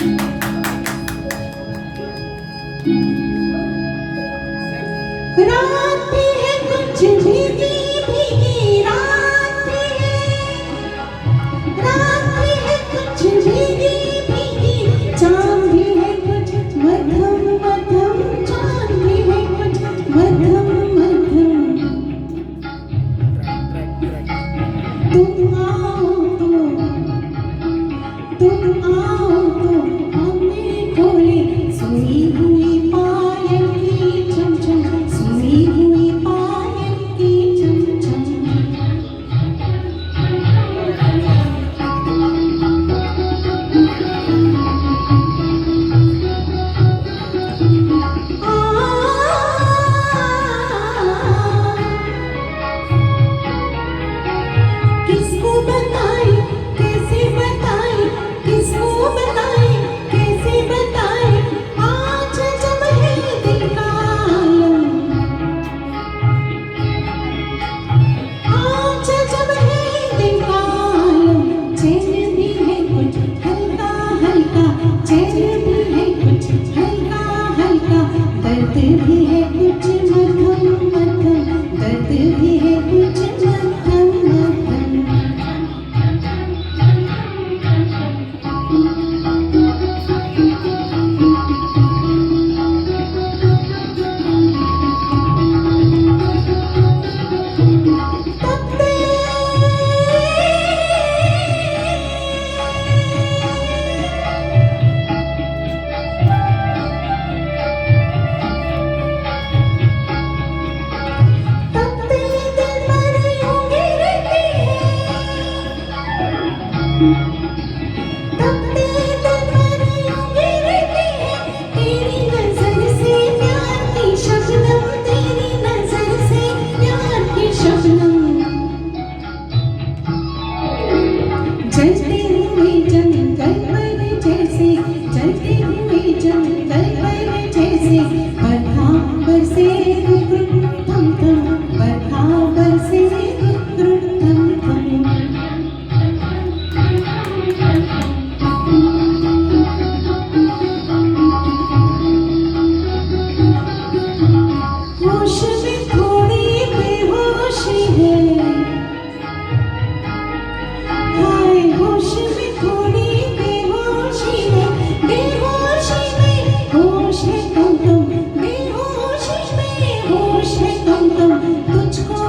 रात भी है कुछ भीगी भीगी रात है, रात भी है कुछ भीगी भीगी, चांद भी है कुछ मध्यम मध्यम, चांद भी है कुछ मध्यम मध्यम। तुम आओ तो हमें खोले सोई हुई पायल की चम चम, सोई हुई पायल की चम चम। किसको बताए कैसे बताए, किसको बताए कैसे बताए, आज जब है दिल का आलम, आज जब है दिल का आलम। चैन भी है कुछ हल्का हल्का, चैन भी है कुछ हल्का हल्का, दर्द भी है कुछ मध्यम मध्यम, दर्द भी है कुछ मध्यम मध्यम। चलते हुए जंगल पर जैसे, चलते हुए जंगल पर जैसे, बरखा बरसे रुक रुक थम थम, बरखा बरसे रुक रुक थम थम। होश में थोड़ी बेहोशी है, हाय होश में थोड़ी बेहोशी है, बेहोशी में होश है कम कम, बेहोशी में होश है कम कम। तुझको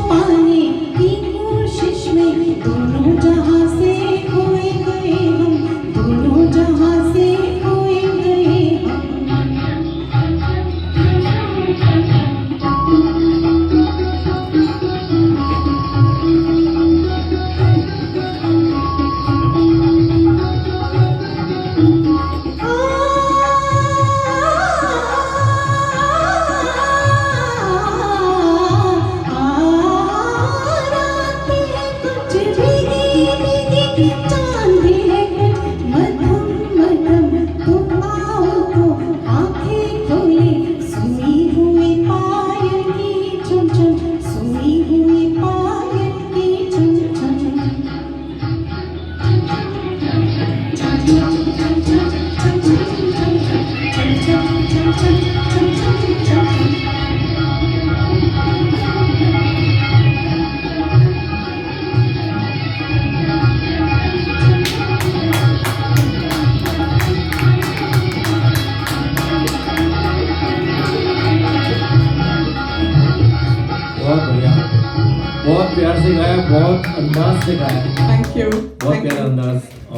पाने की कोशिश में दोनों जहां से खोए गए हम, दोनों जहां से खोए गए हम। चांद भी है कुछ मध्यम मध्यम, तुम आओ तो आंखें खोले सोई हुई पायल की चम चम, सोई हुई पायल की चम चम। बहुत बढ़िया, बहुत प्यार से गाया, बहुत अंदाज से गाया, थैंक यू। बहुत प्यारा अंदाज।